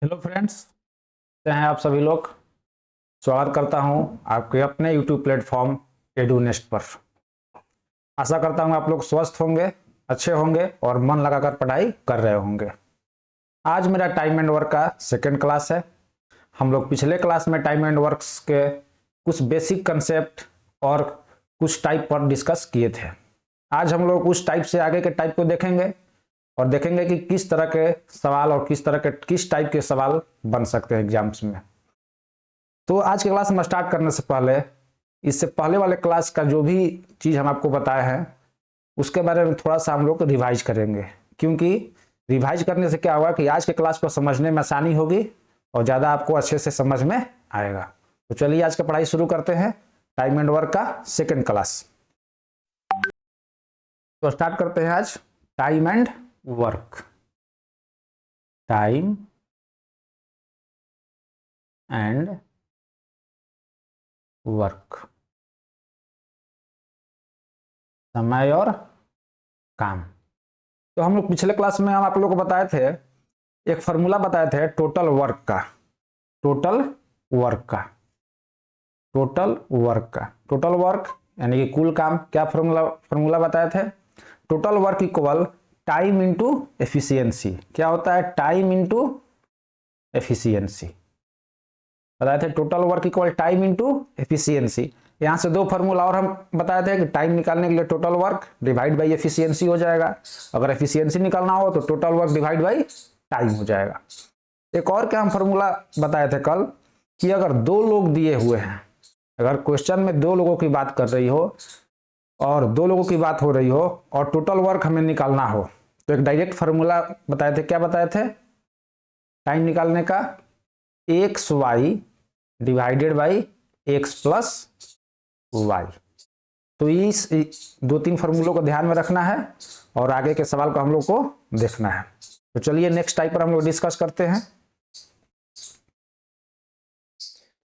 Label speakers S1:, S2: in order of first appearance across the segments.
S1: Hello friends, कैसे हैं आप सभी लोग। स्वागत करता हूं आपके अपने यूट्यूब प्लेटफॉर्म एडुनेस्ट पर। आशा करता हूं आप लोग स्वस्थ होंगे, अच्छे होंगे और मन लगाकर पढ़ाई कर रहे होंगे। आज मेरा टाइम एंड वर्क का सेकंड क्लास है। हम लोग पिछले क्लास में टाइम एंड वर्क्स के कुछ बेसिक कंसेप्ट और कुछ टाइप पर डिस्कस किए थे। आज हम लोग उस टाइप से आगे के टाइप को देखेंगे और देखेंगे कि किस तरह के सवाल और किस टाइप के सवाल बन सकते हैं एग्जाम्स में। तो आज के क्लास में स्टार्ट करने से पहले इससे पहले वाले क्लास का जो भी चीज़ हम आपको बताए हैं उसके बारे में थोड़ा सा हम लोग रिवाइज करेंगे, क्योंकि रिवाइज करने से क्या होगा कि आज के क्लास को समझने में आसानी होगी और ज़्यादा आपको अच्छे से समझ में आएगा। तो चलिए आज का पढ़ाई शुरू करते हैं, टाइम एंड वर्क का सेकेंड क्लास। तो स्टार्ट करते हैं आज time and work. Time and work, समय और काम। तो हम लोग पिछले क्लास में हम आप लोगों को बताए थे, एक फॉर्मूला बताए थे टोटल वर्क का। टोटल वर्क यानी कि कुल काम। क्या फॉर्मूला बताए थे? Total work equal time into efficiency. क्या होता है? टाइम इंटू एफिशिएंसी बताए थे। Total work equal time into efficiency. यहाँ से दो फार्मूला और हम बताए थे कि टाइम निकालने के लिए total work divide by efficiency हो जाएगा, अगर एफिशिएंसी निकालना हो तो total work divide by time हो जाएगा। एक और क्या हम फार्मूला बताए थे कल कि अगर दो लोग दिए हुए हैं, अगर क्वेश्चन में दो लोगों की बात कर रही हो और दो लोगों की बात हो रही हो और टोटल वर्क हमें निकालना हो, तो एक डायरेक्ट फार्मूला बताए थे। क्या बताए थे टाइम निकालने का? X y divided by x plus y. तो इस दो तीन फार्मूलों को ध्यान में रखना है और आगे के सवाल को हम लोग को देखना है। तो चलिए नेक्स्ट टाइप पर हम लोग डिस्कस करते हैं।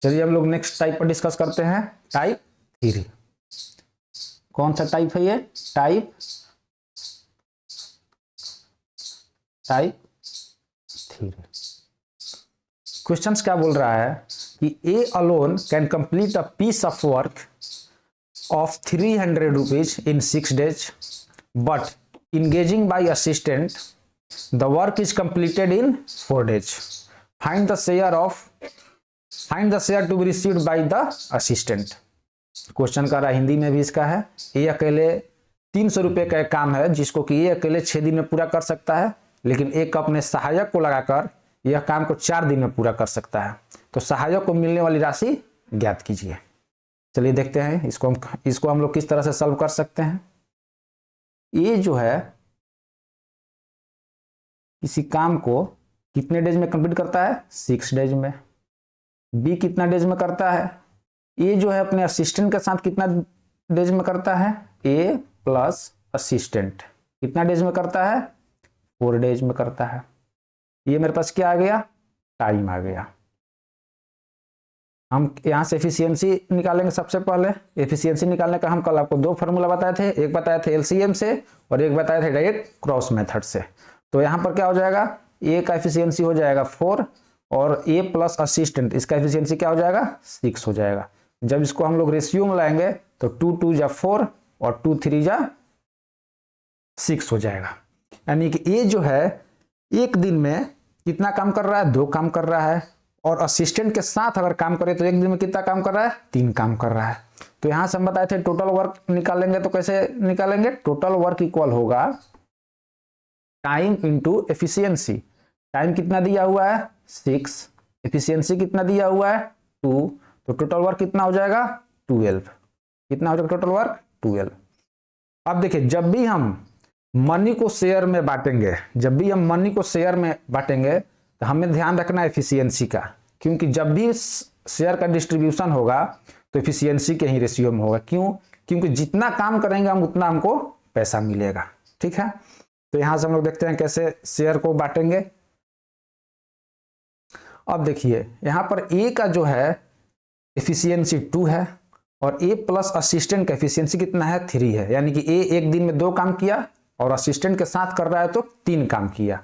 S1: चलिए हम लोग नेक्स्ट टाइप पर डिस्कस करते हैं, टाइप 3। कौन सा टाइप है ये? टाइप 3। क्वेश्चंस क्या बोल रहा है कि A alone can complete a piece of work of 300 rupees in 6 days, but engaging by assistant the work is completed in 4 days. Find the share to be received by the assistant. Question कर रहा है, हिंदी में भी इसका है। ये अकेले 300 रुपए का एक काम है जिसको कि ये अकेले 6 दिन में पूरा कर सकता है, लेकिन एक अपने सहायक को लगाकर यह काम को 4 दिन में पूरा कर सकता है। तो सहायक को मिलने वाली राशि ज्ञात कीजिए। चलिए देखते हैं इसको हम लोग किस तरह से सॉल्व कर सकते हैं। ये जो है किसी काम को कितने डेज में कंप्लीट करता है? 6 डेज में। बी कितना डेज में करता है? ए जो है अपने असिस्टेंट के साथ कितना डेज में करता है? ए प्लस असिस्टेंट कितना डेज में करता है? 4 डेज में करता है। ये मेरे पास क्या आ गया? टाइम आ गया। हम यहाँ से एफिशिएंसी निकालेंगे। सबसे पहले एफिशिएंसी निकालने का हम कल आपको दो फार्मूला बताए थे, एक बताए थे एलसीएम से और एक बताए थे डायरेक्ट क्रॉस मेथड से। तो यहाँ पर क्या हो जाएगा? ए का एफिशिएंसी हो जाएगा 4 और ए प्लस असिस्टेंट इसका एफिशिएंसी क्या हो जाएगा? 6 हो जाएगा। जब इसको हम लोग रेशियो में लाएंगे तो 2 2 जा 4 और 2 3 जा 6 हो जाएगा। यानी कि ए जो है एक दिन में कितना काम कर रहा है? 2 काम कर रहा है। और असिस्टेंट के साथ अगर काम करे तो एक दिन में कितना काम कर रहा है? 3 काम कर रहा है। तो यहां से हम बताए थे टोटल वर्क निकालेंगे तो कैसे निकालेंगे? टोटल वर्क इक्वल होगा टाइम इंटू एफिशिएंसी। टाइम कितना दिया हुआ है? 6। एफिशिएंसी कितना दिया हुआ है? 2। तो टोटल वर्क कितना हो जाएगा? 12। कितना हो जाएगा टोटल वर्क? 12। अब देखिए, जब भी हम मनी को शेयर में बांटेंगे तो हमें ध्यान रखना है एफिशिएंसी का, क्योंकि जब भी शेयर का डिस्ट्रीब्यूशन होगा तो एफिशिएंसी के ही रेशियो में होगा। क्यों? क्योंकि जितना काम करेंगे हम उतना हमको पैसा मिलेगा। ठीक है, तो यहां से हम लोग देखते हैं कैसे शेयर को बांटेंगे। अब देखिए यहां पर ए का जो है एफिशिएंसी 2 है और ए प्लस असिस्टेंट का एफिशिएंसी कितना है? 3 है। यानी कि ए एक दिन में 2 काम किया और असिस्टेंट के साथ कर रहा है तो 3 काम किया।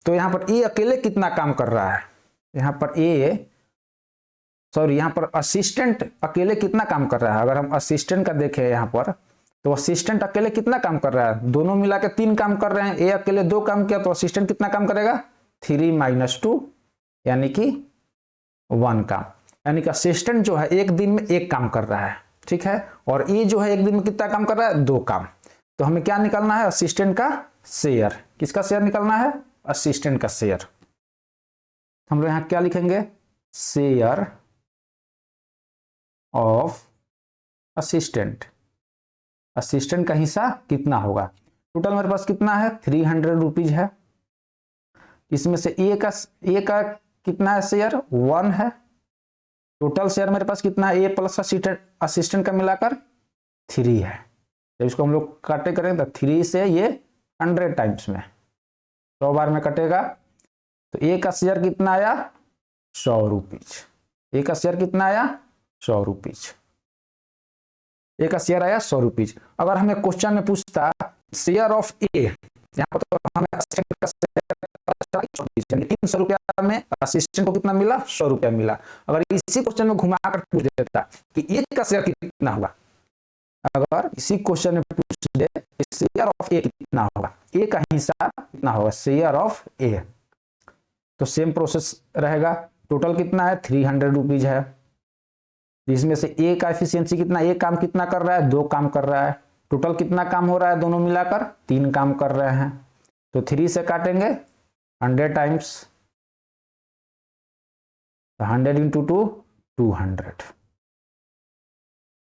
S1: तो यहाँ पर ए अकेले कितना काम कर रहा है, यहाँ पर यहाँ पर असिस्टेंट अकेले कितना काम कर रहा है। अगर हम असिस्टेंट का देखें यहाँ पर, तो असिस्टेंट अकेले कितना काम कर रहा है, दोनों मिला के 3 काम कर रहे हैं। ए अकेले 2 काम किया, तो असिस्टेंट कितना काम करेगा, 3 - 2 यानी कि 1 काम। यानी कि असिस्टेंट जो है एक दिन में 1 काम कर रहा है, ठीक है। और ए जो है एक दिन में कितना काम कर रहा है, 2 काम। तो हमें क्या निकालना है, असिस्टेंट का शेयर। किसका शेयर निकालना है, असिस्टेंट का शेयर। हम लोग यहाँ क्या लिखेंगे, शेयर ऑफ असिस्टेंट। असिस्टेंट का हिस्सा कितना होगा। टोटल मेरे पास कितना है, 300 रुपीज है। इसमें से ए का कितना है शेयर, 1 है। टोटल शेयर मेरे पास कितना है, ए प्लस असिस्टेंट का मिलाकर 3 है। जब इसको हम लोग काटे करेंगे तो 3 से ये 100 टाइम्स में 100 बार में कटेगा। तो ए का शेयर कितना आया, 100 रुपीज। ए का शेयर कितना आया, 100 रुपीज। ए का शेयर आया 100 रुपीज। अगर हमें क्वेश्चन में पूछता शेयर ऑफ ए, यहाँ पर तो हमें असिस्टेंट का शेयर 300 रुपया में असिस्टेंट को कितना मिला, 100 रुपया मिला। अगर इसी क्वेश्चन में घुमाकर पूछ देता कि ए का शेयर कितना होगा, अगर इसी क्वेश्चन में पूछ दे शेयर ऑफ ए कितना होगा, ए का हिस्सा कितना होगा, शेयर ऑफ ए, तो सेम प्रोसेस रहेगा। टोटल कितना है, 300 रुपीज है। इसमें से ए का एफिशिएंसी कितना, ए काम कितना कर रहा है, 2 काम कर रहा है। टोटल कितना काम हो रहा है, दोनों मिलाकर 3 काम कर रहे हैं। तो 3 से काटेंगे 100 टाइम्स, 100 × 2 200।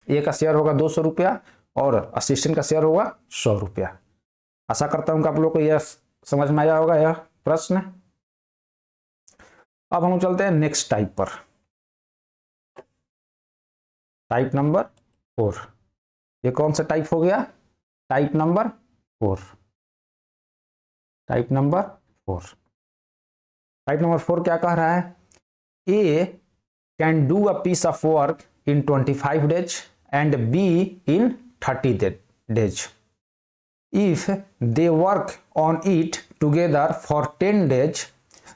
S1: ए का शेयर होगा 200 रुपया और असिस्टेंट का शेयर होगा 100 रुपया। आशा करता हूं कि आप लोग को यह समझ में आया होगा यह प्रश्न। अब हम चलते हैं नेक्स्ट टाइप पर, टाइप नंबर 4। ये कौन सा टाइप हो गया, type number 4। Type number 4, type number 4 क्या कह रहा है, A can do a piece of work in 25 days and B in 30 days. If they work on it together for 10 days,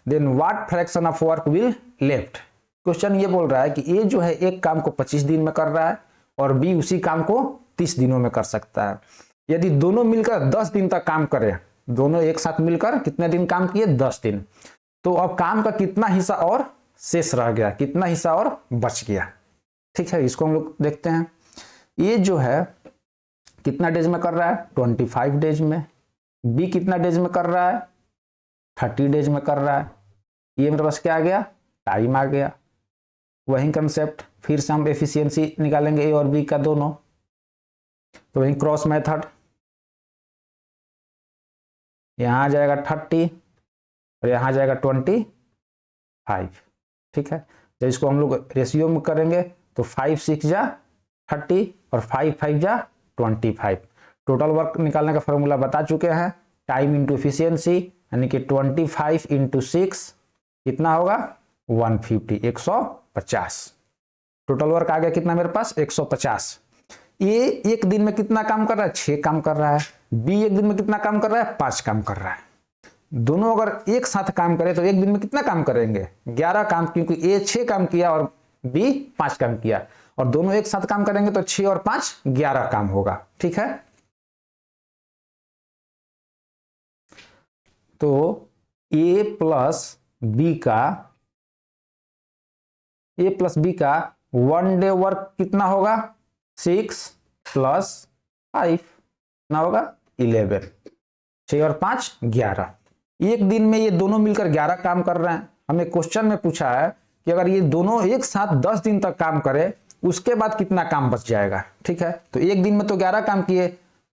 S1: then what fraction of work will left? Question ये बोल रहा है कि ए जो है एक काम को 25 दिन में कर रहा है और बी उसी काम को 30 दिनों में कर सकता है। यदि दोनों मिलकर 10 दिन तक काम करें, दोनों एक साथ मिलकर कितने दिन काम किए, 10 दिन, तो अब काम का कितना हिस्सा और शेष रह गया, कितना हिस्सा और बच गया। ठीक है, इसको हम लोग देखते हैं। ये जो है कितना डेज में कर रहा है, 25 डेज में। बी कितना डेज में कर रहा है, 30 डेज में कर रहा है। ये मेरे पास क्या आ गया, टाइम आ गया। वही कंसेप्ट फिर से हम एफिशिएंसी निकालेंगे ए और बी का दोनों, तो वही क्रॉस मेथड, यहां आ जाएगा 30 और यहां आ जाएगा 25। ठीक है, जब इसको हम लोग रेशियो में करेंगे तो 5 × 6 = 30 और 5 × 5 = 25। टोटल वर्क निकालने का फॉर्मूला बता चुके हैं, टाइम इंटू एफिशिएंसी, यानी कि 25 × 6 कितना होगा, 150, 150। टोटल वर्क आ गया कितना मेरे पास, 150। ये एक दिन में कितना काम कर रहा है, 6 काम कर रहा है। बी एक दिन में कितना काम कर रहा है, 5 काम कर रहा है। दोनों अगर एक साथ काम करें तो एक दिन में कितना काम करेंगे, 11 काम, क्योंकि ए 6 काम किया और बी 5 काम किया, और दोनों एक साथ काम करेंगे तो 6 और 5 11 काम होगा। ठीक है, तो ए प्लस बी का 1 डे वर्क कितना होगा, 6 + 5 कितना होगा, 11। 6 और 5 11। एक दिन में ये दोनों मिलकर 11 काम कर रहे हैं। हमें क्वेश्चन में पूछा है कि अगर ये दोनों एक साथ 10 दिन तक काम करें उसके बाद कितना काम बच जाएगा। ठीक है, तो एक दिन में तो 11 काम किए,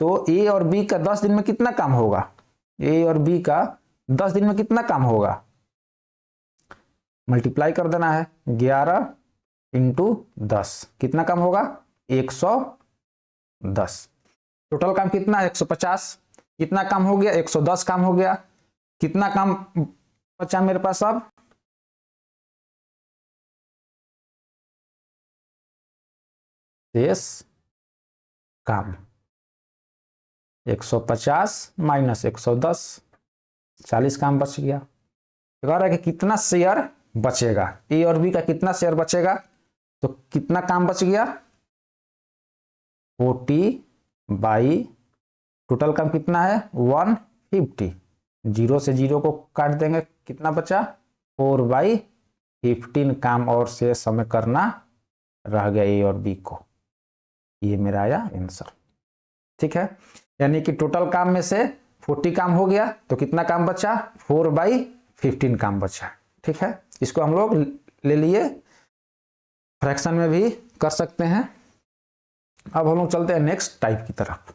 S1: तो ए और बी का 10 दिन में कितना काम होगा, ए और बी का 10 दिन में कितना काम होगा, मल्टीप्लाई कर देना है, 11 × 10 कितना काम होगा, 110। टोटल काम कितना है, 150। कितना काम हो गया, 110 काम हो गया। कितना काम बचा मेरे पास, अब शेष काम 150 - 110, 40 काम बच गया। तो कह रहा है कि कितना शेयर बचेगा, ए और बी का कितना शेयर बचेगा, तो कितना काम बच गया 40 बाई टोटल काम कितना है 150, 0 से 0 को काट देंगे, कितना बचा 4/15 काम और शेष हमें करना रह गया ए और बी को। ये मेरा आया आंसर। ठीक है, यानी कि टोटल काम में से 40 काम हो गया तो कितना काम बचा 4/15 काम बचा। ठीक है, इसको हम लोग ले लिए, फ्रैक्शन में भी कर सकते हैं। अब हम लोग चलते हैं नेक्स्ट टाइप की तरफ।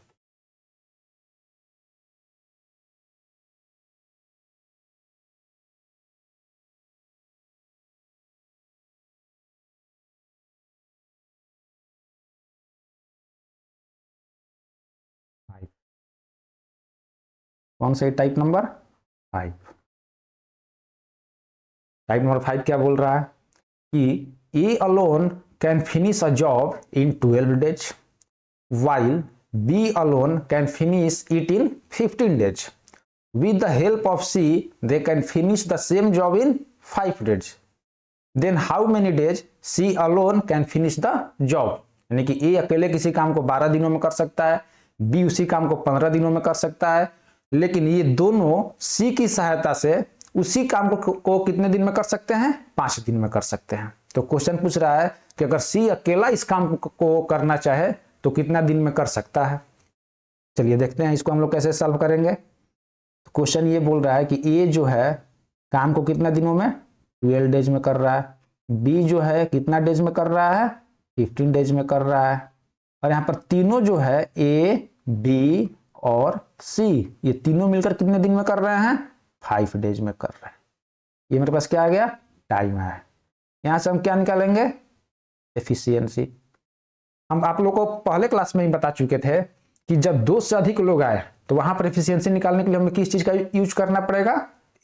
S1: कौन सा टाइप नंबर 5? टाइप नंबर 5 क्या बोल रहा है कि A alone can finish a job in 12 days while B alone can finish it in 15 days. With the help of C, they can finish the same job in 5 days. Then how many days C alone can finish the job? यानी कि A अकेले किसी काम को 12 दिनों में कर सकता है, B उसी काम को 15 दिनों में कर सकता है, लेकिन ये दोनों C की सहायता से उसी काम को कितने दिन में कर सकते हैं 5 दिन में कर सकते हैं। तो क्वेश्चन पूछ रहा है कि अगर C अकेला इस काम को करना चाहे तो कितना दिन में कर सकता है। चलिए देखते हैं इसको हम लोग कैसे सॉल्व करेंगे। तो क्वेश्चन ये बोल रहा है कि ए जो है काम को कितना दिनों में 12 डेज में कर रहा है, बी जो है कितना डेज में कर रहा है 15 डेज में कर रहा है, और यहाँ पर तीनों जो है ए बी और सी ये तीनों मिलकर कितने दिन में कर रहे हैं 5 डेज में कर रहे हैं। ये मेरे पास क्या आ गया टाइम है। यहाँ से हम क्या निकालेंगे एफिशिएंसी। हम आप लोगों को पहले क्लास में ही बता चुके थे कि जब 2 से अधिक लोग आए तो वहां पर एफिशिएंसी निकालने के लिए हमें किस चीज का यूज करना पड़ेगा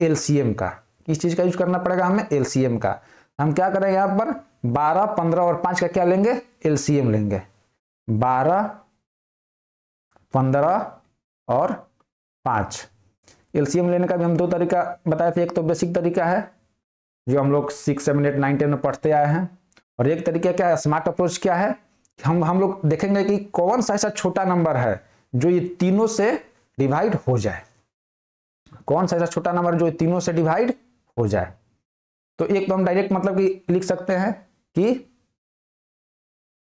S1: एलसीएम का। किस चीज का यूज करना पड़ेगा हमें एलसीएम का। हम क्या करेंगे यहाँ पर 12, 15 और 5 का क्या लेंगे एलसीएम लेंगे। 12, 15 और 5 एलसीएम लेने का भी हम 2 तरीका बताए थे। एक तो बेसिक तरीका है जो हम लोग 6, 7, 8, 9, 10 में पढ़ते आए हैं, और एक तरीका क्या है स्मार्ट अप्रोच क्या है हम लोग देखेंगे कि कौन सा ऐसा छोटा नंबर है जो ये तीनों से डिवाइड हो जाए। कौन सा ऐसा छोटा नंबर जो ये तीनों से डिवाइड हो जाए। तो एक तो हम डायरेक्ट मतलब कि लिख सकते हैं कि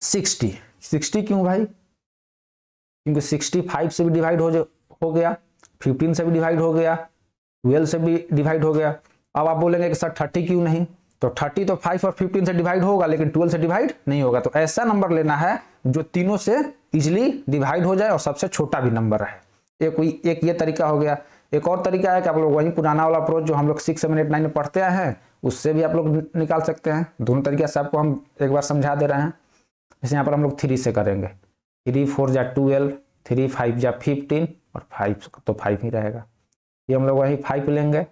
S1: 60 क्यों भाई, क्योंकि 65 से भी डिवाइड हो गया, 15 से भी डिवाइड हो गया, 12 से भी डिवाइड हो गया। अब आप बोलेंगे कि सर 30 क्यों नहीं, तो 30 तो 5 और 15 से डिवाइड होगा लेकिन 12 से डिवाइड नहीं होगा। तो ऐसा नंबर लेना है जो तीनों से इजीली डिवाइड हो जाए और सबसे छोटा भी नंबर है। एक ये तरीका हो गया। एक और तरीका है कि आप लोग वही पुराना वाला अप्रोच जो हम लोग 6, 7, 8, 9 में पढ़ते आए हैं उससे भी आप लोग निकाल सकते हैं। दोनों तरीके से आपको हम एक बार समझा दे रहे हैं। जैसे यहाँ पर हम लोग 3 से करेंगे, 3 4 जा 12, 3 5 जा 15 और 5 तो 5 ही रहेगा। ये हम लोग वही 5 लेंगे,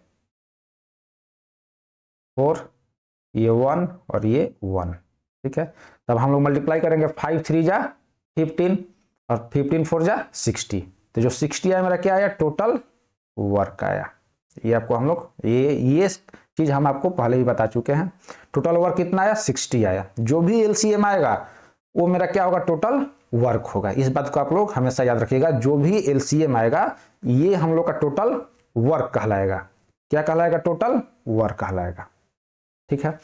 S1: 4 ये 1 और ये 1। ठीक है, तब हम लोग मल्टीप्लाई करेंगे 5 3 जा 15 और 15 4 जा 60। तो जो 60 आया मेरा क्या आया टोटल वर्क आया। ये आपको हम लोग ये चीज हम आपको पहले ही बता चुके हैं। टोटल वर्क कितना आया 60 आया। जो भी एलसीएम आएगा वो मेरा क्या होगा टोटल वर्क होगा। इस बात को आप लोग हमेशा याद रखिएगा, जो भी एलसीएम आएगा ये हम लोग का टोटल वर्क कहलाएगा। क्या कहलाएगा टोटल वर्क कहलाएगा। ठीक है,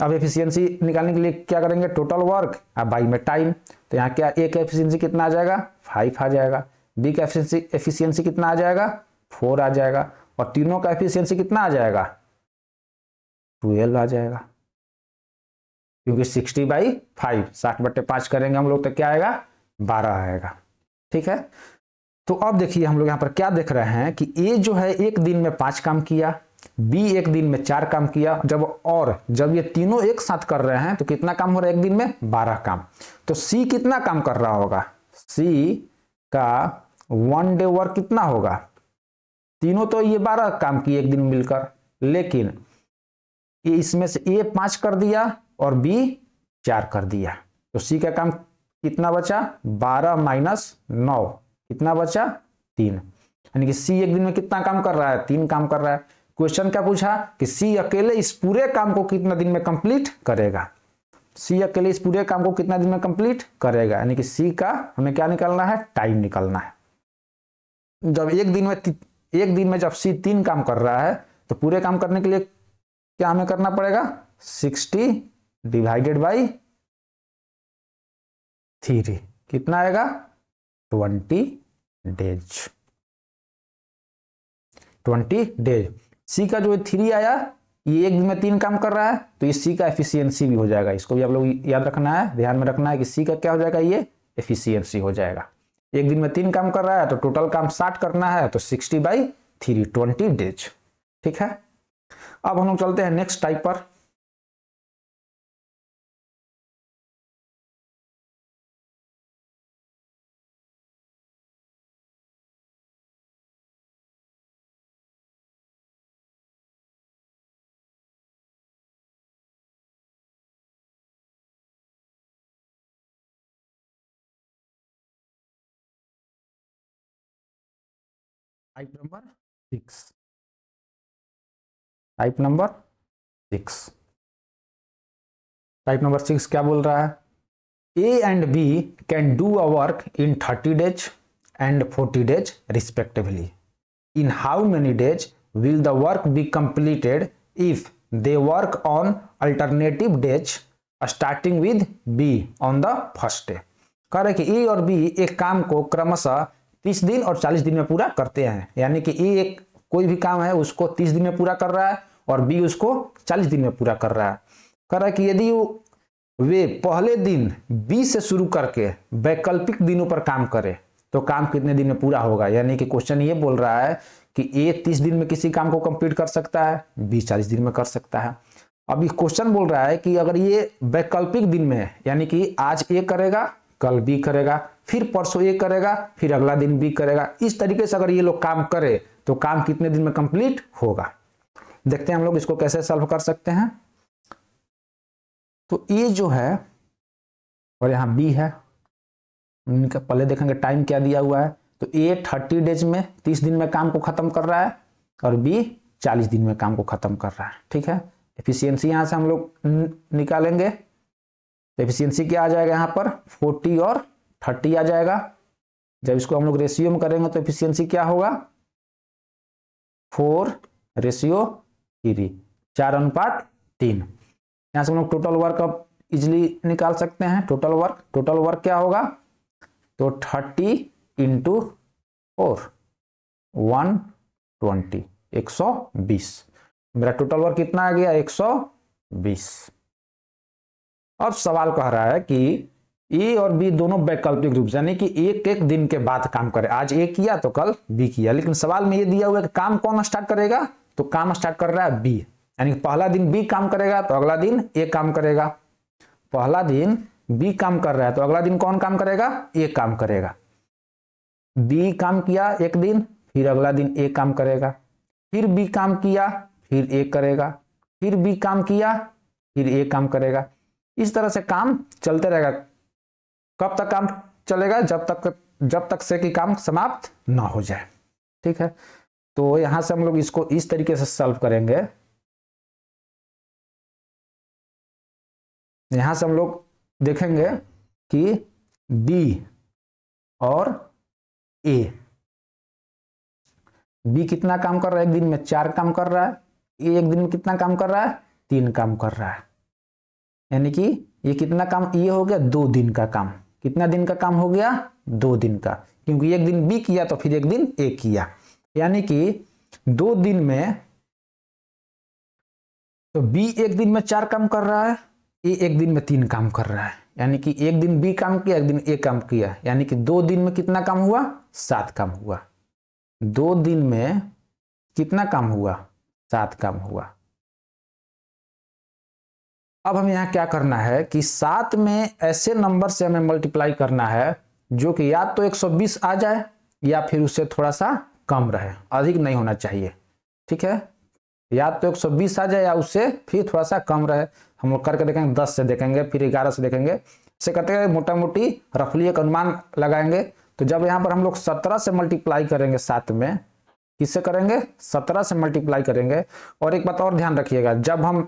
S1: अब एफिशिएंसी निकालने के लिए क्या करेंगे टोटल वर्क अब बाई में टाइम। तो यहाँ क्या ए का एफिशिएंसी कितना आ जाएगा 5 आ जाएगा, बी का एफिशिएंसी कितना आ जाएगा 4 आ जाएगा, और तीनों का एफिशिएंसी कितना आ जाएगा 12 आ जाएगा। क्योंकि 60/5 60/5 करेंगे हम लोग तो क्या आएगा 12 आएगा। ठीक है, तो अब देखिए हम लोग यहाँ पर क्या देख रहे हैं कि ए जो है एक दिन में 5 काम किया, बी एक दिन में 4 काम किया, जब ये तीनों एक साथ कर रहे हैं तो कितना काम हो रहा है एक दिन में 12 काम। तो सी कितना काम कर रहा होगा, सी का 1 डे वर्क कितना होगा। तीनों तो ये 12 काम किए एक दिन में मिलकर, लेकिन इसमें से ए 5 कर दिया और बी 4 कर दिया, तो सी का काम कितना बचा 12 - 9 कितना बचा 3। यानी कि सी एक दिन में कितना काम कर रहा है 3 काम कर रहा है। क्वेश्चन क्या पूछा कि सी अकेले इस पूरे काम को कितना दिन में कंप्लीट करेगा, सी अकेले इस पूरे काम को कितना दिन में कंप्लीट करेगा, यानी कि सी का हमें क्या निकालना है, टाइम निकालना है। जब एक दिन में जब सी 3 काम कर रहा है तो पूरे काम करने के लिए क्या हमें करना पड़ेगा, 60 डिवाइडेड बाई 3 कितना आएगा, 20 डेज। 20 डेज। सी का जो 3 आया, ये एक दिन में 3 काम कर रहा है तो ये सी का एफिशिएंसी भी हो जाएगा। इसको भी आप लोग याद रखना है, ध्यान में रखना है कि सी का क्या हो जाएगा, ये एफिशिएंसी हो जाएगा। एक दिन में 3 काम कर रहा है तो टोटल काम 60 करना है तो 60/3 20 डेज। ठीक है, अब हम लोग चलते हैं नेक्स्ट टाइप पर। Type number 6, type number 6, type number 6 क्या बोल रहा है, A and B can do a work in 30 days and 40 days respectively. In how many days will the work be completed if they work on alternative days starting with B on the first day? कह रहे कि A और B एक काम को क्रमशः 30 दिन और 40 दिन में पूरा करते हैं, यानी कि A एक कोई भी काम है उसको 30 दिन में पूरा कर रहा है और B उसको 40 दिन में पूरा कर रहा है। कह रहा है कि यदि वे पहले दिन 20 से शुरू करके वैकल्पिक दिनों पर काम करे तो काम कितने दिन में पूरा होगा, यानी कि क्वेश्चन ये बोल रहा है कि A 30 दिन में किसी काम को कंप्लीट कर सकता है, B 40 दिन में कर सकता है। अब ये क्वेश्चन बोल रहा है कि अगर ये वैकल्पिक दिन में है, यानी कि आज A करेगा, कल B करेगा, फिर परसों A करेगा, फिर अगला दिन B करेगा, इस तरीके से अगर ये लोग काम करे तो काम कितने दिन में कंप्लीट होगा। देखते हैं हम लोग इसको कैसे सॉल्व कर सकते हैं। तो A जो है और यहाँ B है, उनका पहले देखेंगे टाइम क्या दिया हुआ है। तो A 30 डेज में 30 दिन में काम को खत्म कर रहा है और B 40 दिन में काम को खत्म कर रहा है। ठीक है, एफिशिएंसी यहाँ से हम लोग निकालेंगे तो एफिशिएंसी क्या आ जाएगा, यहाँ पर 40 और 30 आ जाएगा। जब इसको हम लोग रेशियो में करेंगे तो एफिशिएंसी क्या होगा, 4:3, 4:3। यहाँ से हम लोग टोटल वर्क अब इजिली निकाल सकते हैं। टोटल वर्क क्या होगा, तो 30 × 4 120, 120। मेरा टोटल वर्क कितना आ गया, 120। अब सवाल कह रहा है कि ए और बी दोनों वैकल्पिक रूप से, यानी कि एक एक दिन के बाद काम करे, आज ए किया तो कल बी किया। लेकिन सवाल में ये दिया हुआ है कि काम कौन स्टार्ट करेगा, तो काम स्टार्ट कर रहा है बी, यानी पहला दिन बी काम करेगा तो अगला दिन ए काम करेगा। पहला दिन बी काम कर रहा है तो अगला दिन कौन काम करेगा, ए काम करेगा। बी काम किया एक दिन, फिर अगला दिन ए काम करेगा, फिर बी काम किया, फिर ए करेगा, फिर बी काम किया, फिर ए काम करेगा। इस तरह से काम चलते रहेगा। कब तक काम चलेगा, जब तक से कि काम समाप्त ना हो जाए। ठीक है, तो यहां से हम लोग इसको इस तरीके से सॉल्व करेंगे। यहां से हम लोग देखेंगे कि बी और ए, बी कितना काम कर रहा है, एक दिन में 4 काम कर रहा है, ए एक दिन में कितना काम कर रहा है, 3 काम कर रहा है। यानी कि ये कितना काम, ये हो गया 2 दिन का काम। कितना दिन का काम हो गया, 2 दिन का, क्योंकि एक दिन बी किया तो फिर एक दिन ए किया। यानी कि 2 दिन में, तो बी एक दिन में 4 काम कर रहा है, ए एक दिन में 3 काम कर रहा है। यानी कि एक दिन बी काम किया, एक दिन ए काम किया, यानी कि 2 दिन में कितना काम हुआ, 7 काम हुआ। 2 दिन में कितना काम हुआ, 7 काम हुआ। अब हमें यहाँ क्या करना है कि 7 में ऐसे नंबर से हमें मल्टीप्लाई करना है जो कि या तो 120 आ जाए या फिर उससे थोड़ा सा कम रहे, अधिक नहीं होना चाहिए। ठीक है, या तो 120 आ जाए या उससे फिर थोड़ा सा कम रहे। हम लोग करके देखेंगे, 10 से देखेंगे, फिर 11 से देखेंगे, इसे कहते हैं मोटा मोटी रफली एक अनुमान लगाएंगे। तो जब यहाँ पर हम लोग 17 से मल्टीप्लाई करेंगे 7 में, किससे करेंगे? 17 से मल्टीप्लाई करेंगे। और एक बात और ध्यान रखिएगा, जब हम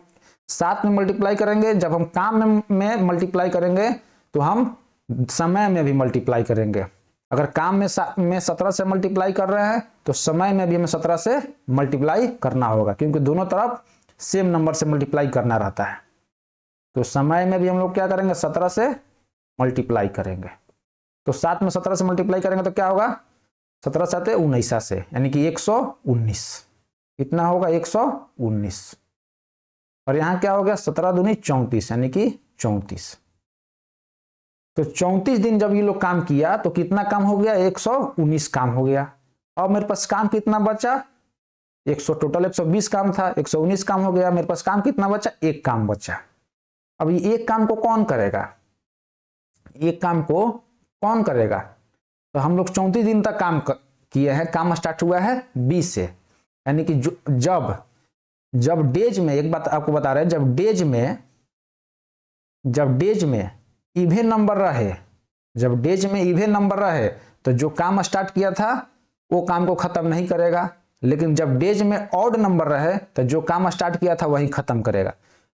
S1: साथ में मल्टीप्लाई करेंगे, जब हम काम में मल्टीप्लाई करेंगे तो हम समय में भी मल्टीप्लाई करेंगे। अगर काम में 17 से मल्टीप्लाई कर रहे हैं तो समय में भी हमें 17 से मल्टीप्लाई करना होगा, क्योंकि दोनों तरफ सेम नंबर से मल्टीप्लाई करना रहता है। तो समय में भी हम लोग क्या करेंगे? 17 से मल्टीप्लाई करेंगे। तो 7 में 17 से मल्टीप्लाई करेंगे तो क्या होगा? 17 7 19 से, यानी कि 119। कितना होगा? 119। और यहाँ क्या हो गया? 17 दूनी 34, यानी कि 34। तो 34 दिन जब ये लोग काम किया तो कितना काम हो गया? 119 काम हो गया। अब मेरे पास काम कितना बचा? टोटल 120 काम था, 119 काम हो गया। मेरे पास काम कितना बचा? एक काम बचा। अब ये एक काम को कौन करेगा? एक काम को कौन करेगा? तो हम लोग 34 दिन तक काम किए हैं। काम स्टार्ट हुआ है 20 से, यानी कि जब डेज में, एक बात आपको बता रहे हैं, जब डेज में इवन नंबर रहे, जब डेज में इवन नंबर रहे तो जो काम स्टार्ट किया था वो काम को खत्म नहीं करेगा। लेकिन जब डेज में ऑड नंबर रहे तो जो काम स्टार्ट किया था वही खत्म करेगा।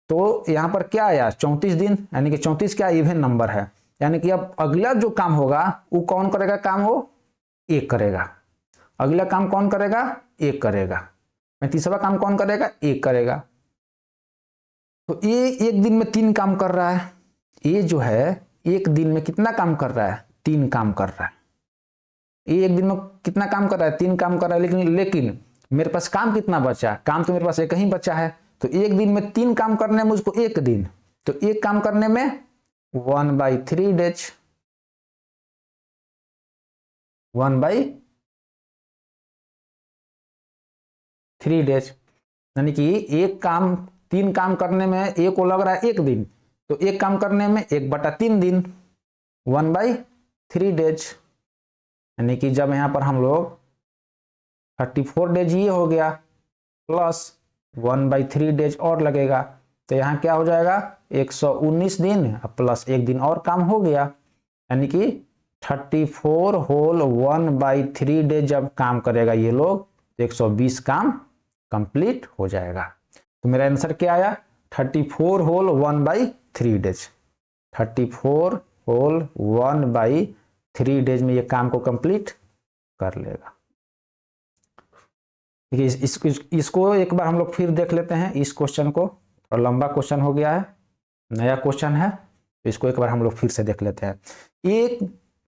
S1: तो यहाँ पर क्या आया? 34 दिन, यानी कि 34 क्या इवन नंबर है, यानी कि अब अगला जो काम होगा वो कौन करेगा? काम वो एक करेगा। अगला काम कौन करेगा? एक करेगा। 35वां काम कौन करेगा? एक करेगा। तो ये एक दिन में 3 काम कर रहा है। ये जो है एक दिन में कितना काम कर रहा है? 3 काम कर रहा है। ये एक दिन में कितना काम कर रहा है? 3 काम कर रहा है। लेकिन मेरे पास काम कितना बचा? काम तो मेरे पास एक ही बचा है। तो एक दिन में 3 काम करने में मुझको एक दिन, तो एक काम करने में 1/3 डेज, 1/3 डेज, यानी कि एक काम 3 काम करने में एक को लग रहा है एक दिन, तो एक काम करने में 1/3 दिन, 1/3 डेज। यानी कि जब यहाँ पर हम लोग 34 डेज ये हो गया प्लस 1/3 डेज और लगेगा, तो यहाँ क्या हो जाएगा? 119 दिन प्लस एक दिन और काम हो गया, यानी कि 34 होल 1/3 डेज जब काम करेगा ये लोग तो 120 काम कंप्लीट हो जाएगा। तो मेरा आंसर क्या आया? 34 होल 1/3 डेज। 34 होल 1/3 डेज में ये काम को कंप्लीट कर लेगा। देखिए इसको एक बार हम लोग फिर देख लेते हैं इस क्वेश्चन को, और लंबा क्वेश्चन हो गया है, नया क्वेश्चन है, तो इसको एक बार हम लोग फिर से देख लेते हैं। एक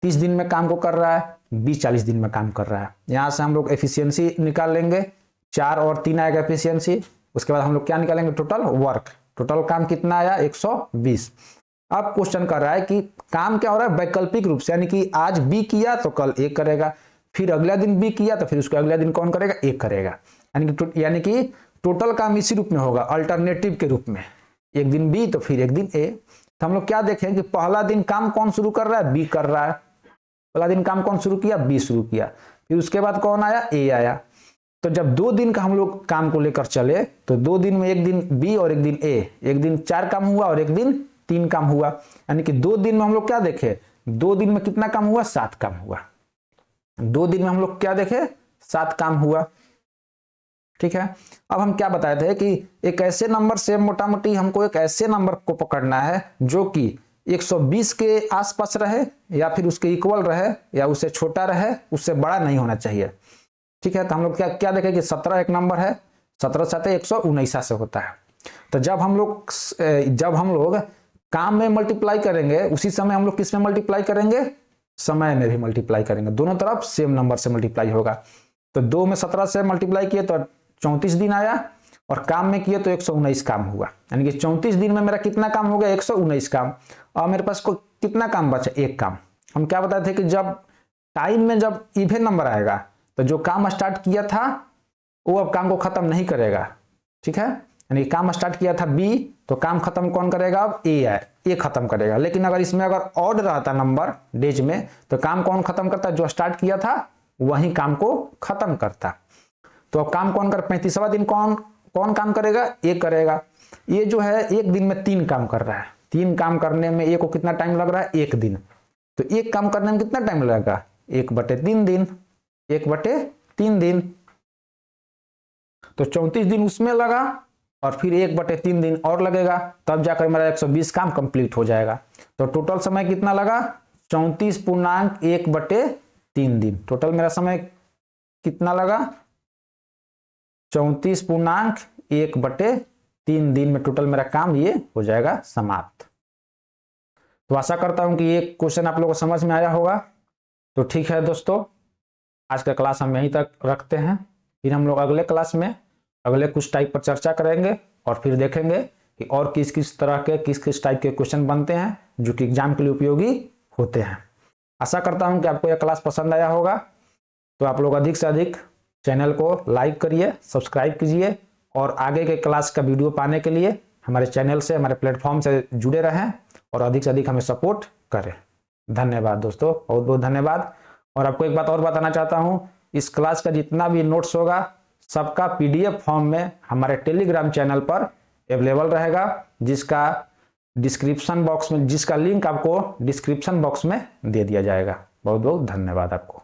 S1: 30 दिन में काम को कर रहा है, बी 40 दिन में काम कर रहा है। यहाँ से हम लोग एफिशिएंसी निकाल लेंगे, 4 और 3 आएगा एफिशिएंसी। उसके बाद हम लोग क्या निकालेंगे? Total work. टोटल काम कितना आया? 120। अब क्वेश्चन कर रहा है कि काम क्या हो रहा है? वैकल्पिक रूप से, यानी कि आज बी किया तो कल ए करेगा, फिर अगला दिन बी किया तो फिर उसको अगला दिन कौन करेगा? ए करेगा। यानी कि टोटल काम इसी रूप में होगा, अल्टरनेटिव के रूप में, एक दिन बी तो फिर एक दिन ए। तो हम लोग क्या देखें कि पहला दिन काम कौन शुरू कर रहा है? बी कर रहा है। पहला दिन काम कौन शुरू किया? बी शुरू किया। फिर उसके बाद कौन आया? ए आया। तो जब 2 दिन का हम लोग काम को लेकर चले तो 2 दिन में एक दिन बी और एक दिन ए, एक दिन 4 काम हुआ और एक दिन 3 काम हुआ, यानी कि 2 दिन में हम लोग क्या देखे? 2 दिन में कितना काम हुआ? 7 काम हुआ। 2 दिन में हम लोग क्या देखे? 7 काम हुआ। ठीक है। अब हम क्या बताए थे कि एक ऐसे नंबर से, मोटा मोटी हमको एक ऐसे नंबर को पकड़ना है जो कि 120 के आसपास रहे या फिर उसके इक्वल रहे या उससे छोटा रहे, उससे बड़ा नहीं होना चाहिए। ठीक है। तो हम लोग क्या देखें कि 17 एक नंबर है, 17 7 119 से होता है। तो जब हम लोग काम में मल्टीप्लाई करेंगे उसी समय हम लोग किस में मल्टीप्लाई करेंगे? समय में भी मल्टीप्लाई करेंगे। दोनों तरफ सेम नंबर से मल्टीप्लाई होगा। तो 2 में 17 से मल्टीप्लाई किए तो 34 दिन आया, और काम में किए तो 119 काम हुआ, यानी कि 34 दिन में मेरा कितना काम हो गया? 119 काम। और मेरे पास को कितना काम बचा? एक काम। हम क्या बताए थे कि जब टाइम में जब इवन नंबर आएगा तो जो काम स्टार्ट किया था वो अब काम को खत्म नहीं करेगा। ठीक है। यानी काम स्टार्ट किया था बी तो काम खत्म कौन करेगा? अब ए है, ए खत्म करेगा। लेकिन अगर इसमें अगर ऑड रहता नंबर डेज में तो काम कौन खत्म करता? जो स्टार्ट किया था वही काम को खत्म करता। तो अब काम कौन कर? 35वां दिन कौन काम करेगा? ए करेगा। ये जो है एक दिन में 3 काम कर रहा है। 3 काम करने में ए को कितना टाइम लग रहा है? 1 दिन। तो एक काम करने में कितना टाइम लगेगा? 1/3 दिन, 1/3 दिन। तो 34 दिन उसमें लगा और फिर 1/3 दिन और लगेगा, तब जाकर मेरा 120 काम कंप्लीट हो जाएगा। तो टोटल समय कितना लगा? 34.1/3 दिन। टोटल मेरा समय कितना लगा? 34.1/3 दिन में टोटल मेरा काम ये हो जाएगा समाप्त। तो आशा करता हूं कि ये क्वेश्चन आप लोगों को समझ में आया होगा। तो ठीक है दोस्तों, आज का क्लास हम यहीं तक रखते हैं। फिर हम लोग अगले क्लास में अगले कुछ टाइप पर चर्चा करेंगे और फिर देखेंगे कि और किस किस तरह के किस किस टाइप के क्वेश्चन बनते हैं जो कि एग्जाम के लिए उपयोगी होते हैं। आशा करता हूं कि आपको यह क्लास पसंद आया होगा। तो आप लोग अधिक से अधिक चैनल को लाइक करिए, सब्सक्राइब कीजिए और आगे के क्लास का वीडियो पाने के लिए हमारे चैनल से, हमारे प्लेटफॉर्म से जुड़े रहें और अधिक से अधिक हमें सपोर्ट करें। धन्यवाद दोस्तों, बहुत बहुत धन्यवाद। और आपको एक बात और बताना चाहता हूं, इस क्लास का जितना भी नोट्स होगा सबका PDF फॉर्म में हमारे टेलीग्राम चैनल पर अवेलेबल रहेगा, जिसका लिंक आपको डिस्क्रिप्शन बॉक्स में दे दिया जाएगा। बहुत बहुत धन्यवाद आपको।